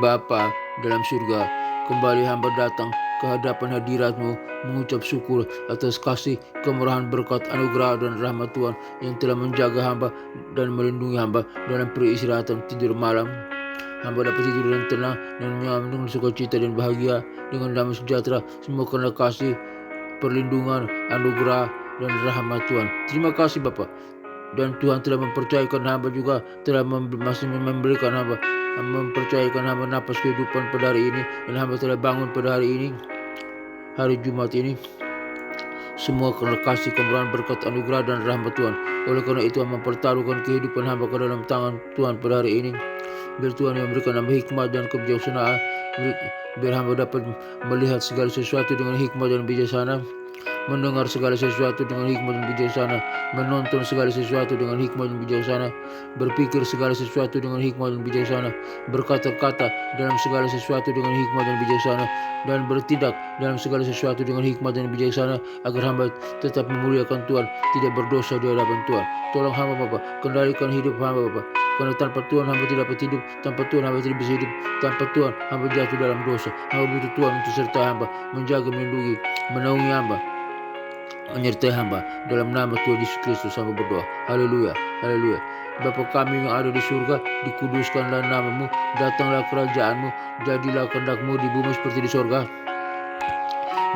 Bapa dalam surga, kembali hamba datang ke hadapan hadirat-Mu mengucap syukur atas kasih, kemurahan, berkat, anugerah dan rahmat Tuhan yang telah menjaga hamba dan melindungi hamba dalam peristirahatan tidur malam. Hamba dapat tidur dengan tenang dan menyalam dengan sukacita dan bahagia dengan damai sejahtera, semua karena kasih, perlindungan, anugerah dan rahmat Tuhan. Terima kasih Bapa. Dan Tuhan telah mempercayakan hamba juga, telah masih memberikan hamba, mempercayakan hamba napas kehidupan pada hari ini, dan hamba telah bangun pada hari ini, hari Jumat ini, semua karena kasih, kemurahan, berkat, anugerah dan rahmat Tuhan. Oleh karena itu hamba mempertaruhkan kehidupan hamba ke dalam tangan Tuhan pada hari ini. Biar Tuhan yang memberikan hamba hikmat dan kebijaksanaan, biar hamba dapat melihat segala sesuatu dengan hikmat dan bijaksana, mendengar segala sesuatu dengan hikmat dan bijaksana, menonton segala sesuatu dengan hikmat dan bijaksana, berpikir segala sesuatu dengan hikmat dan bijaksana, berkata-kata dalam segala sesuatu dengan hikmat dan bijaksana, dan bertindak dalam segala sesuatu dengan hikmat dan bijaksana, agar hamba tetap memuliakan Tuhan, tidak berdosa di hadapan Tuhan. Tolong hamba Bapa, kendalikan hidup hamba Bapa, karena tanpa Tuhan hamba tidak dapat hidup, tanpa Tuhan hamba tidak bisa hidup, tanpa Tuhan hamba jatuh dalam dosa. Hamba butuh Tuhan untuk sertai hamba, menjaga, melindungi, menaungi hamba, menyertai hamba. Dalam nama Tuhan Yesus Kristus hamba berdoa. Haleluya, haleluya. Bapa kami yang ada di surga, dikuduskanlah namamu, datanglah kerajaanmu, jadilah kehendak-Mu di bumi seperti di surga.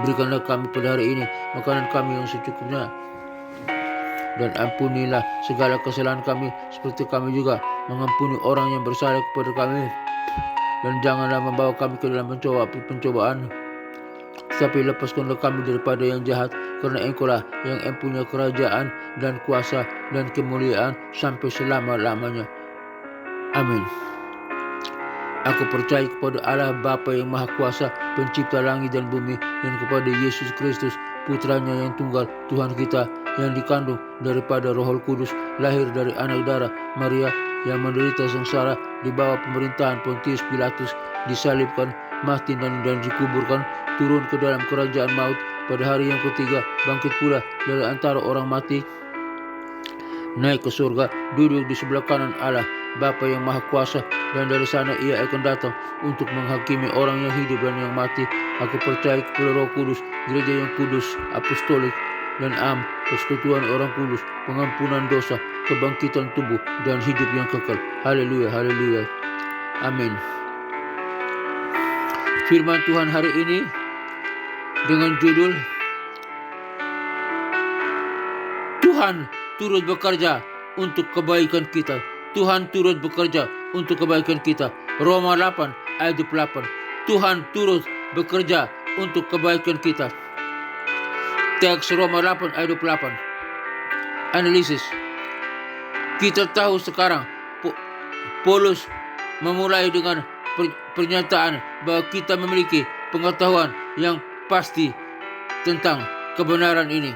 Berikanlah kami pada hari ini makanan kami yang secukupnya, dan ampunilah segala kesalahan kami seperti kami juga mengampuni orang yang bersalah kepada kami. Dan janganlah membawa kami ke dalam pencobaan, tapi lepaskanlah kami daripada yang jahat, karena Engkau-lah yang mempunyai kerajaan dan kuasa dan kemuliaan sampai selama-lamanya. Amin. Aku percaya kepada Allah Bapa yang Maha Kuasa, pencipta langit dan bumi, dan kepada Yesus Kristus, putranya yang tunggal, Tuhan kita, yang dikandung daripada Roh Kudus, lahir dari anak darah Maria, yang menderita sengsara di bawah pemerintahan Pontius Pilatus, disalibkan, mati dan dikuburkan, turun ke dalam kerajaan maut, pada hari yang ketiga bangkit pula dari antara orang mati, naik ke surga, duduk di sebelah kanan Allah Bapa yang Maha Kuasa, dan dari sana Ia akan datang untuk menghakimi orang yang hidup dan yang mati. Aku percaya kepada Roh Kudus, gereja yang kudus, apostolik, dan persekutuan orang kudus, pengampunan dosa, kebangkitan tubuh, dan hidup yang kekal. Haleluya, haleluya. Amin. Firman Tuhan hari ini dengan judul Tuhan turut bekerja untuk kebaikan kita. Tuhan turut bekerja untuk kebaikan kita. Roma 8 ayat 28. Tuhan turut bekerja untuk kebaikan kita. Teks Roma 8 ayat 28. Analisis. Kita tahu sekarang Paulus memulai dengan pernyataan bahwa kita memiliki pengetahuan yang pasti tentang kebenaran ini.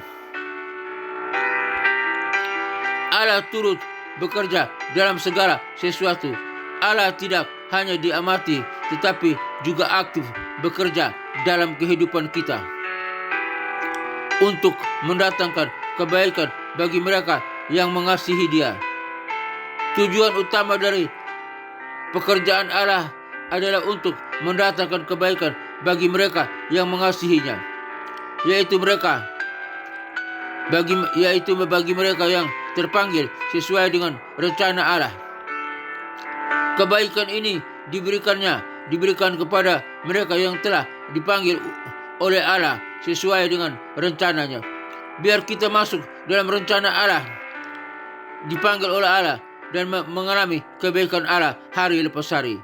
Allah turut bekerja dalam segala sesuatu. Allah tidak hanya diamati, tetapi juga aktif bekerja dalam kehidupan kita untuk mendatangkan kebaikan bagi mereka yang mengasihi Dia. Tujuan utama dari pekerjaan Allah adalah untuk mendatangkan kebaikan bagi mereka yang mengasihinya, yaitu bagi mereka yang terpanggil sesuai dengan rencana Allah. Kebaikan ini diberikan kepada mereka yang telah dipanggil oleh Allah sesuai dengan rencananya. Biar kita masuk dalam rencana Allah, dipanggil oleh Allah, dan mengalami kebaikan Allah hari lepas hari.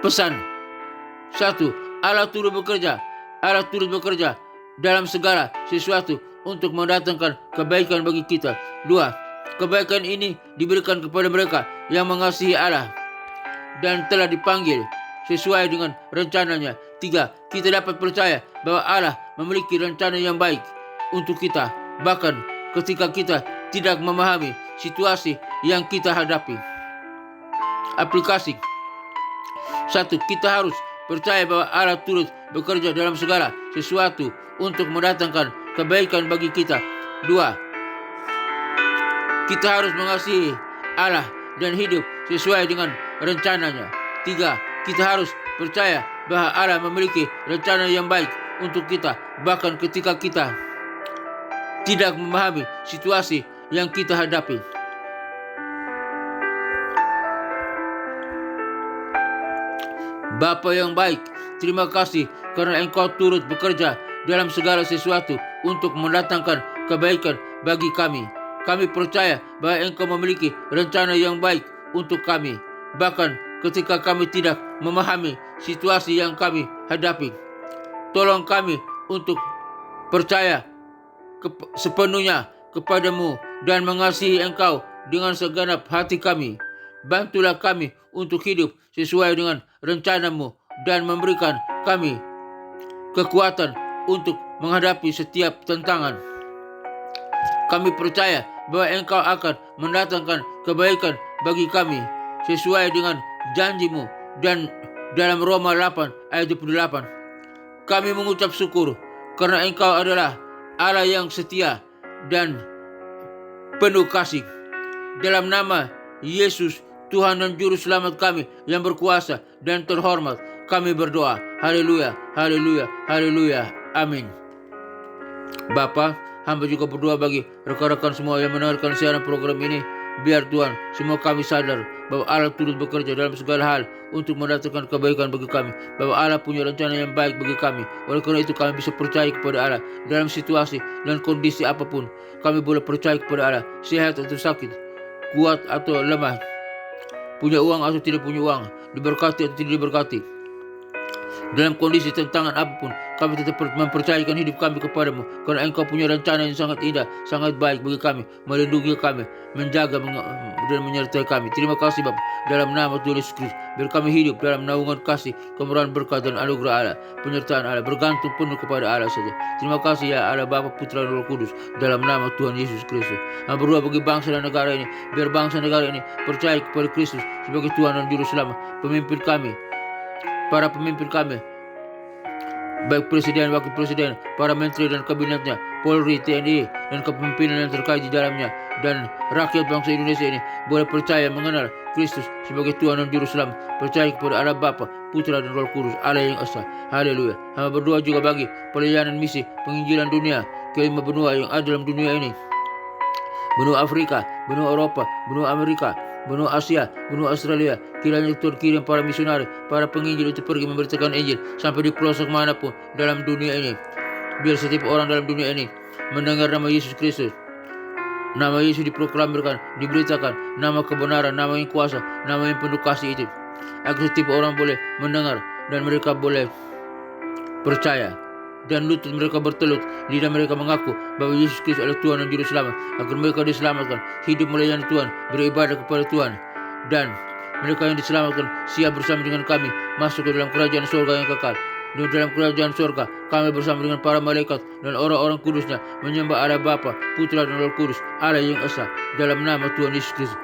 Pesan 1. Allah turut bekerja dalam segala sesuatu untuk mendatangkan kebaikan bagi kita. 2. Kebaikan ini diberikan kepada mereka yang mengasihi Allah dan telah dipanggil sesuai dengan rencananya. 3. Kita dapat percaya bahwa Allah memiliki rencana yang baik untuk kita, bahkan ketika kita tidak memahami situasi yang kita hadapi. Aplikasi. 1. Kita harus percaya bahwa Allah turut bekerja dalam segala sesuatu untuk mendatangkan kebaikan bagi kita. 2. kita harus mengasihi Allah dan hidup sesuai dengan rencananya. 3. Kita harus percaya bahwa Allah memiliki rencana yang baik untuk kita, bahkan ketika kita tidak memahami situasi yang kita hadapi. Bapa yang baik, terima kasih karena Engkau turut bekerja dalam segala sesuatu untuk mendatangkan kebaikan bagi kami. Kami percaya bahwa Engkau memiliki rencana yang baik untuk kami, bahkan ketika kami tidak memahami situasi yang kami hadapi. Tolong kami untuk percaya sepenuhnya kepadamu dan mengasihi Engkau dengan segenap hati kami. Bantulah kami untuk hidup sesuai dengan rencanamu dan memberikan kami kekuatan untuk menghadapi setiap tantangan. Kami percaya bahwa Engkau akan mendatangkan kebaikan bagi kami sesuai dengan janjimu, dan dalam Roma 8 ayat 28 kami mengucap syukur karena Engkau adalah Allah yang setia dan penuh kasih. Dalam nama Yesus, Tuhan dan Juru Selamat kami yang berkuasa dan terhormat, kami berdoa. Haleluya, haleluya, haleluya. Amin. Bapa, hamba juga berdoa bagi rekan-rekan semua yang mendengarkan siaran program ini. Biar Tuhan, semua kami sadar bahwa Allah turut bekerja dalam segala hal untuk mendatangkan kebaikan bagi kami. Bahwa Allah punya rencana yang baik bagi kami. Oleh karena itu kami bisa percaya kepada Allah dalam situasi dan kondisi apapun. Kami boleh percaya kepada Allah, sehat atau sakit, kuat atau lemah, punya uang atau tidak punya uang, diberkati atau tidak diberkati. Dalam kondisi tantangan apapun, kami tetap mempercayakan hidup kami kepadamu, karena Engkau punya rencana yang sangat indah, sangat baik bagi kami, melindungi kami, menjaga dan menyertai kami. Terima kasih Bapa, dalam nama Tuhan Yesus Kristus, biar kami hidup dalam naungan kasih, kemurahan, berkat dan anugerah Allah, penyertaan Allah, bergantung penuh kepada Allah saja. Terima kasih ya Allah, Bapa, Putra dan Roh Kudus, dalam nama Tuhan Yesus Kristus. Kami berdoa bagi bangsa dan negara ini, biar bangsa dan negara ini percaya kepada Kristus sebagai Tuhan dan Juru Selamat. Pemimpin kami, para pemimpin kami, baik presiden, wakil presiden, para menteri dan kabinetnya, Polri, TNI, dan kepemimpinan yang terkait di dalamnya, dan rakyat bangsa Indonesia ini boleh percaya mengenal Kristus sebagai Tuhan dan Juru Selamat, percaya kepada Allah Bapa, Putra dan Roh Kudus, Allah yang esa. Haleluya. Kami berdoa juga bagi pelayanan misi penginjilan dunia ke 5 benua yang ada dalam dunia ini: benua Afrika, benua Eropa, benua Amerika, benua Asia, benua Australia. Kiranya Tuhan kirim para misionari, para penginjil untuk pergi memberitakan Injil sampai di pelosok manapun dalam dunia ini. Biar setiap orang dalam dunia ini mendengar nama Yesus Kristus. Nama Yesus diproklamirkan, diberitakan, nama kebenaran, nama yang kuasa, nama yang penuh kasih itu. Agar setiap orang boleh mendengar dan mereka boleh percaya, dan lutut mereka bertelut, lidah mereka mengaku bahwa Yesus Kristus adalah Tuhan dan Juru Selamat, agar mereka diselamatkan, hidup melayani Tuhan, beribadah kepada Tuhan, dan mereka yang diselamatkan siap bersama dengan kami masuk ke dalam kerajaan surga yang kekal. Di dalam kerajaan surga kami bersama dengan para malaikat dan orang-orang kudusnya menyembah Allah Bapa, Putra dan Roh Kudus, Allah yang esa, dalam nama Tuhan Yesus Kristus.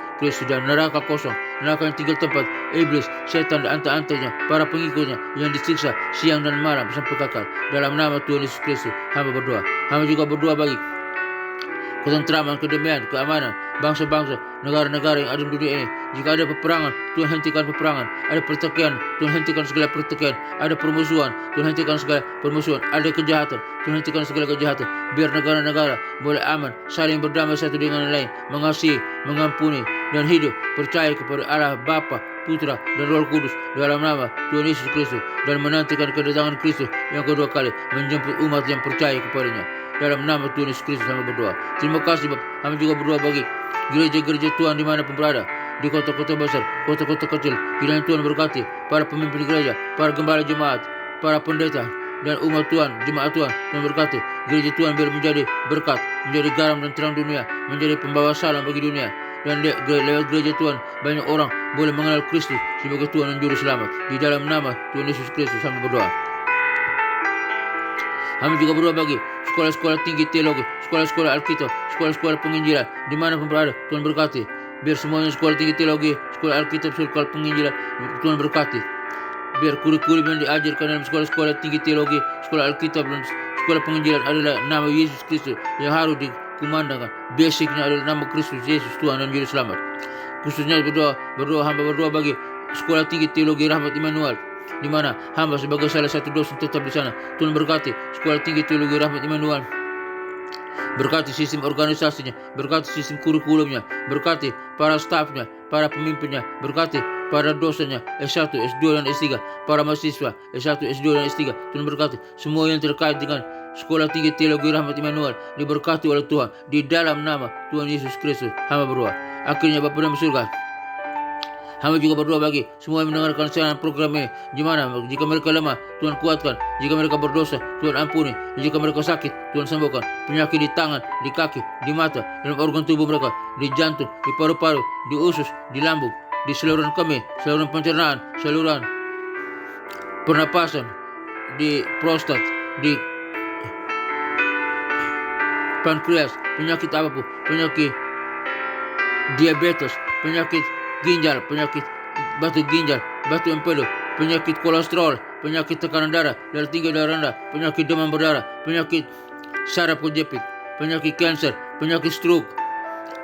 Dan neraka kosong, neraka yang tinggal tempat iblis, setan dan anta-antanya, para pengikutnya yang disiksa siang dan malam sampai kekal, dalam nama Tuhan Yesus Kristus. Hamba berdoa. Hamba juga berdoa bagi ketentraman, kedamaian, keamanan bangsa-bangsa, negara-negara yang ada di dunia ini. Jika ada peperangan, Tuhan hentikan peperangan. Ada pertikaian, Tuhan hentikan segala pertikaian. Ada permusuhan, Tuhan hentikan segala permusuhan. Ada kejahatan, Tuhan hentikan segala kejahatan. Biar negara-negara boleh aman, saling berdamai satu dengan yang lain, mengasihi, mengampuni, dan hidup percaya kepada Allah Bapa, Putra dan Roh Kudus, dalam nama Tuhan Yesus Kristus, dan menantikan kedatangan Kristus yang kedua kali menjemput umat yang percaya kepadanya. Dalam nama Tuhan Yesus Kristus kami berdoa. Terima kasih Bapak. Kami juga berdoa bagi gereja-gereja Tuhan dimanapun berada, di kota-kota besar, kota-kota kecil. Kiranya Tuhan berkati para pemimpin gereja, para gembala jemaat, para pendeta, dan umat Tuhan, jemaat Tuhan, dan berkati gereja Tuhan biar menjadi berkat, menjadi garam dan terang dunia, menjadi pembawa salam bagi dunia. Dan lewat gereja Tuhan banyak orang boleh mengenal Kristus sebagai Tuhan dan Juru Selamat. Di dalam nama Tuhan Yesus Kristus kami berdoa. Kami juga berdoa bagi sekolah-sekolah tinggi teologi, sekolah-sekolah Alkitab, sekolah-sekolah penginjilan, dimanapun berada, Tuhan berkati. Biar semuanya sekolah tinggi teologi, sekolah Alkitab, sekolah penginjilan, Tuhan berkati. Biar kurikulum yang diajarkan dalam sekolah-sekolah tinggi teologi, sekolah Alkitab, dan sekolah penginjilan adalah nama Yesus Kristus yang harus kumandangkan. Basicnya adalah nama Kristus Yesus Tuhan dan Juru Selamat. Khususnya hamba berdoa bagi Sekolah Tinggi Teologi Rahmat Immanuel, di mana hamba sebagai salah satu dosen tetap di sana. Tuhan berkati Sekolah Tinggi Teologi Rahmat Immanuel, berkati sistem organisasinya, berkati sistem kurikulumnya, berkati para stafnya, para pemimpinnya, berkati para dosennya S1, S2 dan S3, para mahasiswa S1, S2 dan S3. Tuhan berkati semua yang terkait dengan Sekolah Tinggi Teologi Rahmat Immanuel, diberkati oleh Tuhan di dalam nama Tuhan Yesus Kristus. Hamba berdoa. Akhirnya Bapa dalam surga, hamba juga berdoa bagi semua yang mendengarkan siaran program ini. Gimana jika mereka lemah, Tuhan kuatkan. Jika mereka berdosa, Tuhan ampuni. Jika mereka sakit, Tuhan sembuhkan. Penyakit di tangan, di kaki, di mata, dalam organ tubuh mereka, di jantung, di paru-paru, di usus, di lambung, di saluran kemih, saluran pencernaan, saluran pernapasan, di prostat, di pankreas, penyakit apapun, penyakit diabetes, penyakit ginjal, penyakit batu ginjal, batu empedu, penyakit kolesterol, penyakit tekanan darah tinggi, darah rendah, penyakit demam berdarah, penyakit saraf kejepit, penyakit kanker, penyakit stroke,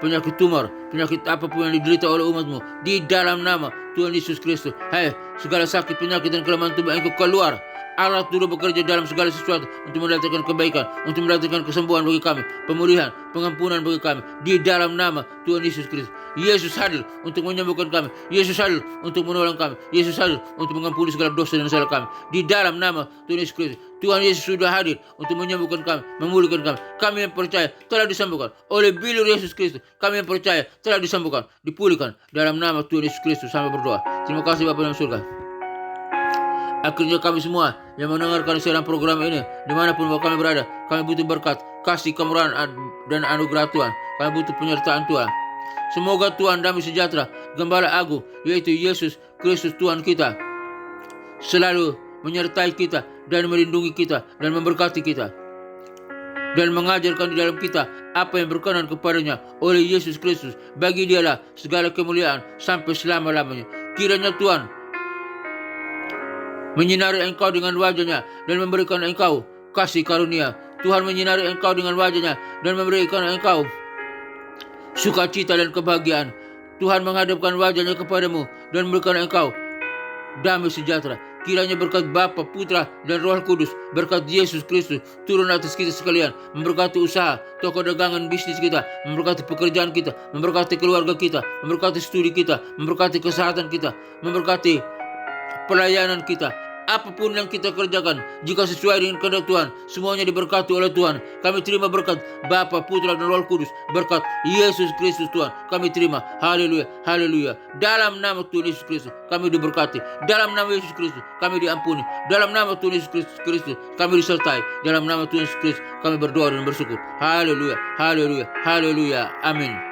penyakit tumor, penyakit apapun yang diderita oleh umatmu, di dalam nama Tuhan Yesus Kristus. Hai, segala sakit, penyakit dan kelemahan tubuh engkau keluar. Allah turut bekerja dalam segala sesuatu untuk mendatangkan kebaikan, untuk mendatangkan kesembuhan bagi kami, pemulihan, pengampunan bagi kami, di dalam nama Tuhan Yesus Kristus. Yesus hadir untuk menyembuhkan kami. Yesus hadir untuk menolong kami. Yesus hadir untuk mengampuni segala dosa dan salah kami, di dalam nama Tuhan Yesus Kristus. Tuhan Yesus sudah hadir untuk menyembuhkan kami, memulihkan kami. Kami yang percaya telah disembuhkan oleh bilur Yesus Kristus. Kami yang percaya telah disembuhkan, dipulihkan dalam nama Tuhan Yesus Kristus. Sampai berdoa. Terima kasih Bapa dalam surga. Akhirnya kami semua yang mendengarkan siaran program ini, dimanapun kami berada, kami butuh berkat, kasih, kemurahan dan anugerah Tuhan. Kami butuh penyertaan Tuhan. Semoga Tuhan damai sejahtera, Gembala Agung, yaitu Yesus Kristus Tuhan kita, selalu menyertai kita dan melindungi kita dan memberkati kita, dan mengajarkan di dalam kita apa yang berkenan kepadanya oleh Yesus Kristus. Bagi Dialah segala kemuliaan sampai selama-lamanya. Kiranya Tuhan menyinari engkau dengan wajahnya dan memberikan engkau kasih karunia. Tuhan menyinari engkau dengan wajahnya dan memberikan engkau sukacita dan kebahagiaan. Tuhan menghadapkan wajahnya kepadamu dan memberikan engkau damai sejahtera. Kiranya berkat Bapa, Putra, dan Roh Kudus, berkat Yesus Kristus turun atas kita sekalian, memberkati usaha, toko dagangan, bisnis kita, memberkati pekerjaan kita, memberkati keluarga kita, memberkati studi kita, memberkati kesehatan kita, memberkati pelayanan kita. Apapun yang kita kerjakan, jika sesuai dengan kehendak Tuhan, semuanya diberkati oleh Tuhan. Kami terima berkat Bapa, Putra, dan Roh Kudus, berkat Yesus Kristus Tuhan. Kami terima. Haleluya, haleluya. Dalam nama Tuhan Yesus Kristus, kami diberkati. Dalam nama Yesus Kristus, kami diampuni. Dalam nama Tuhan Yesus Kristus, kami disertai. Dalam nama Tuhan Yesus Kristus, kami berdoa dan bersyukur. Haleluya, haleluya, haleluya. Amin.